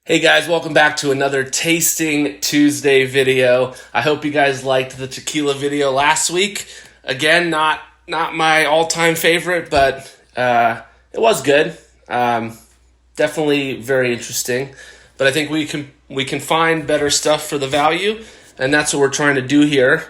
Hey guys, welcome back to another Tasting Tuesday video. I hope you guys liked the tequila video last week. Again, not my all-time favorite, but it was good. Definitely very interesting. But I think we can find better stuff for the value, and that's what we're trying to do here.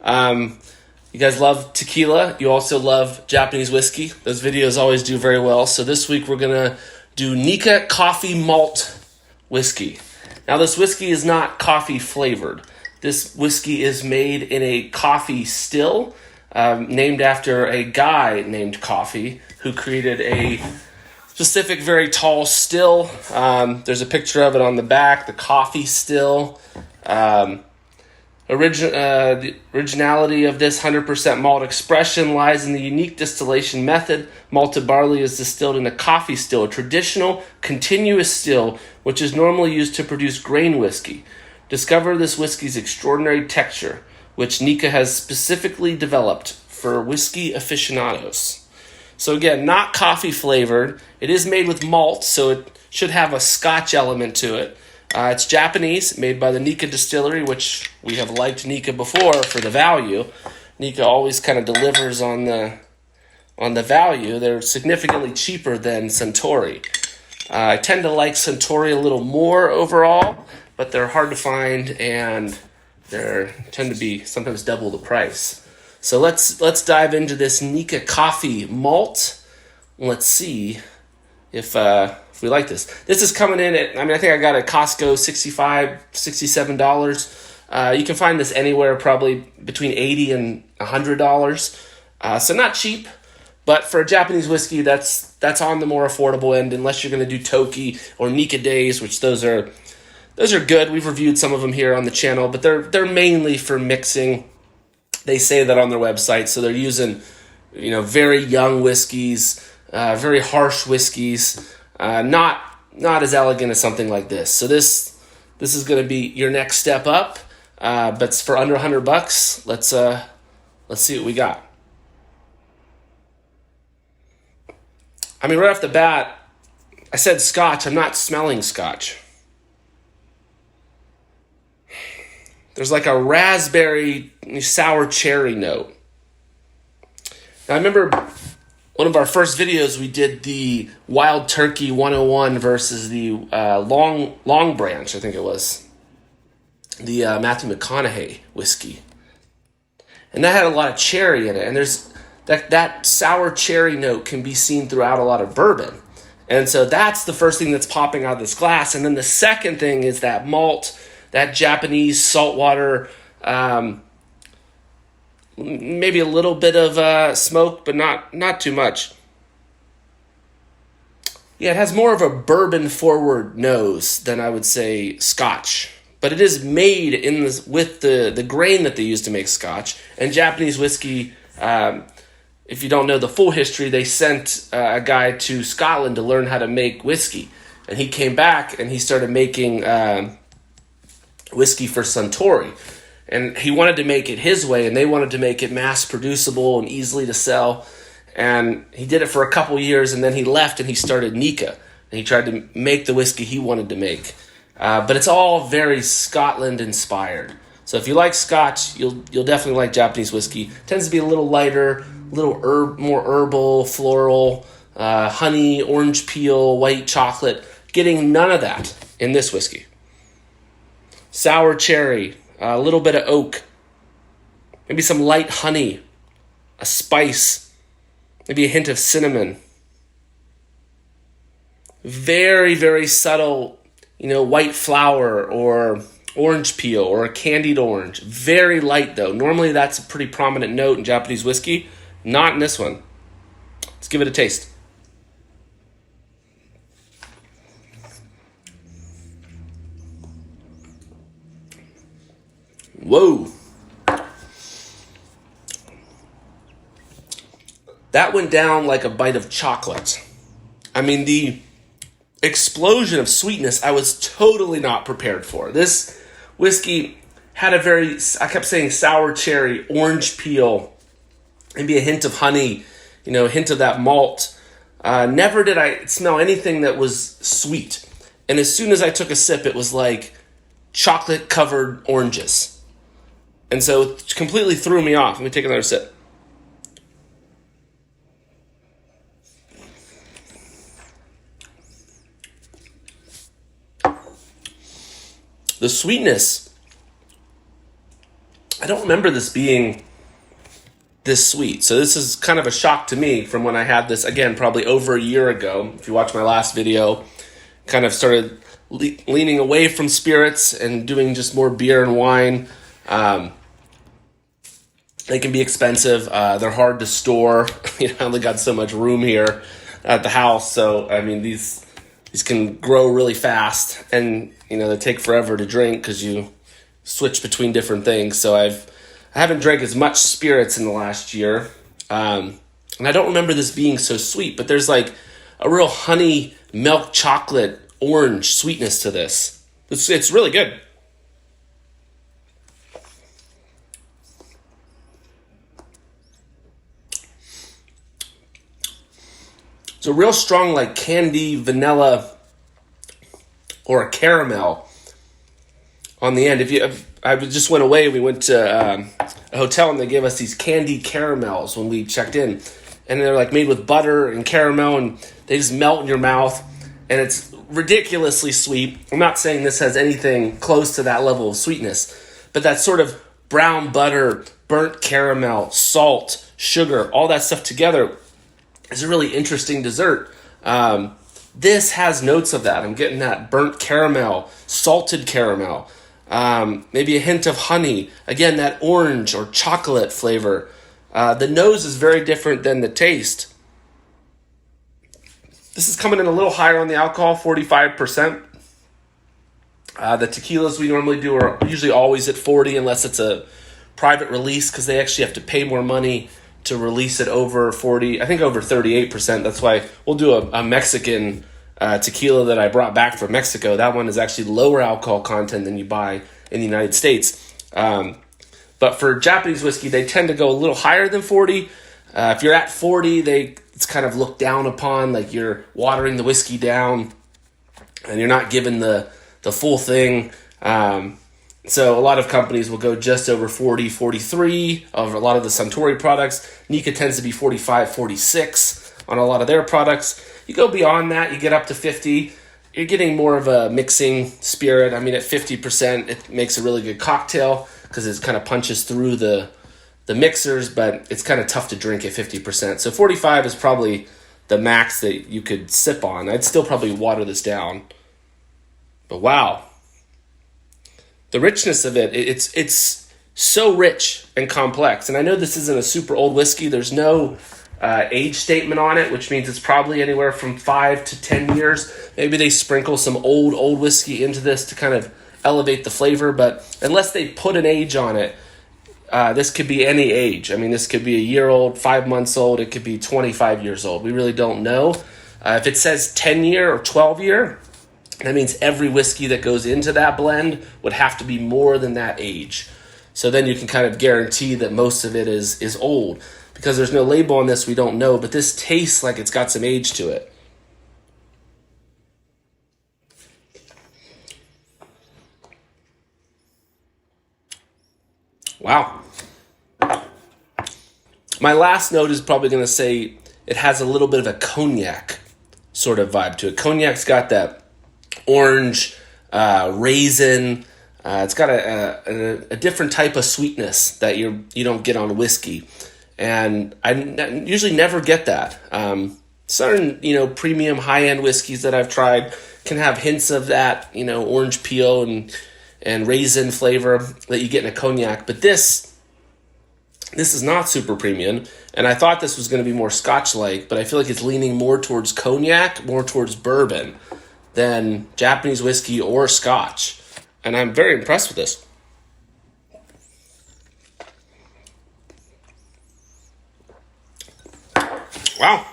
You guys love tequila. You also love Japanese whiskey. Those videos always do very well. So this week we're gonna do Nikka coffee malt whiskey. Now this whiskey is not coffee flavored. This whiskey is made in a coffee still, named after a guy named Coffee who created a specific very tall still. There's a picture of it on the back, the coffee still. The originality of this 100% malt expression lies in the unique distillation method. Malted barley is distilled in a coffee still, a traditional continuous still, which is normally used to produce grain whiskey. Discover this whiskey's extraordinary texture, which Nikka has specifically developed for whiskey aficionados. So again, not coffee flavored. It is made with malt, so it should have a Scotch element to it. It's Japanese, made by the Nikka distillery, which we have liked Nikka before for the value. Nikka always kind of delivers on the value. They're significantly cheaper than Suntory. I tend to like Suntory a little more overall, but they're hard to find and they tend to be sometimes double the price. So let's dive into this Nikka coffee malt. Let's see if we like this. This is coming in at, I think I got it at Costco, $65, $67. You can find this anywhere, probably between $80 and $100. So not cheap, but for a Japanese whiskey, that's on the more affordable end, unless you're going to do Toki or Nikka Days, which those are good. We've reviewed some of them here on the channel, but they're mainly for mixing. They say that on their website, so they're using very young whiskeys, very harsh whiskeys. Not as elegant as something like this. So this is going to be your next step up, but it's for under $100. Let's see what we got. Right off the bat, I said Scotch. I'm not smelling Scotch. There's like a raspberry, sour cherry note. Now I remember one of our first videos, we did the Wild Turkey 101 versus the Long Branch, I think it was. The Matthew McConaughey whiskey. And that had a lot of cherry in it. And there's that sour cherry note can be seen throughout a lot of bourbon. And so that's the first thing that's popping out of this glass. And then the second thing is that malt, that Japanese saltwater, maybe a little bit of smoke, but not too much. Yeah, it has more of a bourbon-forward nose than I would say Scotch. But it is made with the grain that they use to make Scotch. And Japanese whiskey, if you don't know the full history, they sent a guy to Scotland to learn how to make whiskey. And he came back and he started making whiskey for Suntory. And he wanted to make it his way, and they wanted to make it mass producible and easily to sell. And he did it for a couple years, and then he left and he started Nikka. And he tried to make the whiskey he wanted to make. But it's all very Scotland inspired. So if you like Scotch, you'll definitely like Japanese whiskey. It tends to be a little lighter, more herbal, floral, honey, orange peel, white chocolate. Getting none of that in this whiskey. Sour cherry. A little bit of oak, maybe some light honey, a spice, maybe a hint of cinnamon. Very, very subtle, white flower or orange peel or a candied orange. Very light though. Normally that's a pretty prominent note in Japanese whiskey. Not in this one. Let's give it a taste. Whoa. That went down like a bite of chocolate. The explosion of sweetness I was totally not prepared for. This whiskey had I kept saying sour cherry, orange peel, maybe a hint of honey, a hint of that malt. Never did I smell anything that was sweet. And as soon as I took a sip, it was like chocolate-covered oranges. And so it completely threw me off. Let me take another sip. The sweetness, I don't remember this being this sweet. So this is kind of a shock to me from when I had this, again, probably over a year ago. If you watch my last video, kind of started leaning away from spirits and doing just more beer and wine. They can be expensive. They're hard to store. I only got so much room here at the house. So, I mean, these can grow really fast, and, they take forever to drink because you switch between different things. So I haven't drank as much spirits in the last year. And I don't remember this being so sweet, but there's like a real honey, milk, chocolate, orange sweetness to this. It's really good. It's a real strong, like, candy, vanilla, or a caramel on the end. I just went away. We went to a hotel, and they gave us these candy caramels when we checked in, and they're like made with butter and caramel, and they just melt in your mouth, and it's ridiculously sweet. I'm not saying this has anything close to that level of sweetness, but that sort of brown butter, burnt caramel, salt, sugar, all that stuff together is a really interesting dessert. This has notes of that. I'm getting that burnt caramel, salted caramel, maybe a hint of honey. Again, that orange or chocolate flavor. The nose is very different than the taste. This is coming in a little higher on the alcohol, 45%. The tequilas we normally do are usually always at 40 unless it's a private release, because they actually have to pay more money to release it over 40, I think over 38%. That's why we'll do a Mexican tequila that I brought back from Mexico. That one is actually lower alcohol content than you buy in the United States. But for Japanese whiskey, they tend to go a little higher than 40. If you're at 40, it's kind of looked down upon, like you're watering the whiskey down and you're not given the full thing. So a lot of companies will go just over 40, 43 of a lot of the Suntory products. Nikka tends to be 45, 46 on a lot of their products. You go beyond that, you get up to 50. You're getting more of a mixing spirit. I mean, at 50%, it makes a really good cocktail because it kind of punches through the mixers, but it's kind of tough to drink at 50%. So 45 is probably the max that you could sip on. I'd still probably water this down. But wow. The richness of it's so rich and complex. And I know this isn't a super old whiskey. There's no age statement on it, which means it's probably anywhere from 5 to 10 years. Maybe they sprinkle some old whiskey into this to kind of elevate the flavor. But unless they put an age on it, this could be any age. I mean, this could be a year old, 5 months old. It could be 25 years old. We really don't know. If it says 10 year or 12 year, that means every whiskey that goes into that blend would have to be more than that age. So then you can kind of guarantee that most of it is old. Because there's no label on this, we don't know. But this tastes like it's got some age to it. Wow. My last note is probably going to say it has a little bit of a cognac sort of vibe to it. Cognac's got that orange, raisin. It's got a different type of sweetness that you don't get on whiskey. And I usually never get that. Certain, premium high-end whiskeys that I've tried can have hints of that, orange peel and raisin flavor that you get in a cognac. But this is not super premium. And I thought this was going to be more Scotch-like, but I feel like it's leaning more towards cognac, more towards bourbon than Japanese whiskey or Scotch. And I'm very impressed with this. Wow.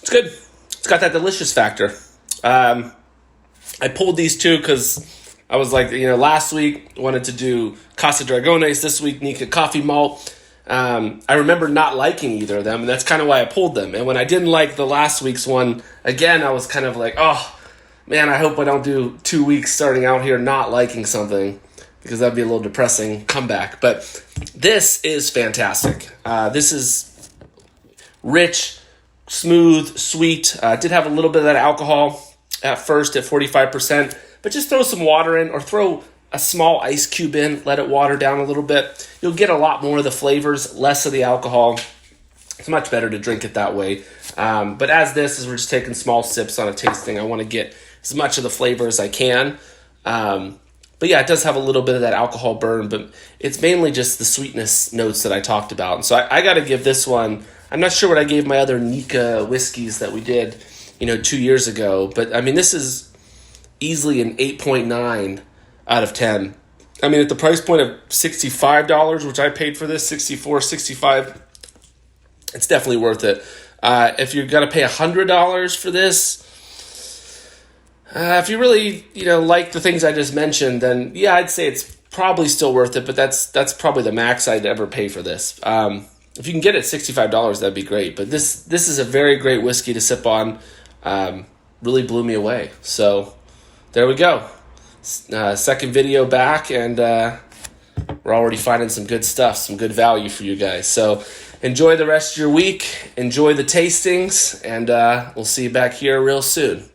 It's good. It's got that delicious factor. I pulled these two because I was like, last week wanted to do Casa Dragones, this week Nikka Coffee Malt. I remember not liking either of them, and that's kind of why I pulled them. And when I didn't like the last week's one, again, I was kind of like, oh, man, I hope I don't do 2 weeks starting out here not liking something, because that'd be a little depressing comeback. But this is fantastic. This is rich, smooth, sweet. Did have a little bit of that alcohol at first at 45%, but just throw some water in or throw a small ice cube in, let it water down a little bit. You'll get a lot more of the flavors, less of the alcohol. It's much better to drink it that way. But as we're just taking small sips on a tasting, I want to get as much of the flavor as I can. But yeah, it does have a little bit of that alcohol burn, but it's mainly just the sweetness notes that I talked about. And so I got to give this one, I'm not sure what I gave my other Nikka whiskeys that we did, 2 years ago. But I mean, this is easily an 8.9 out of 10. I mean, at the price point of $65, which I paid for this, $64, $65, it's definitely worth it. If you're going to pay $100 for this, if you really, like the things I just mentioned, then yeah, I'd say it's probably still worth it, but that's probably the max I'd ever pay for this. If you can get it at $65, that'd be great. But this is a very great whiskey to sip on. Really blew me away. So there we go. Second video back, and we're already finding some good stuff, some good value for you guys. So enjoy the rest of your week. Enjoy the tastings, and we'll see you back here real soon.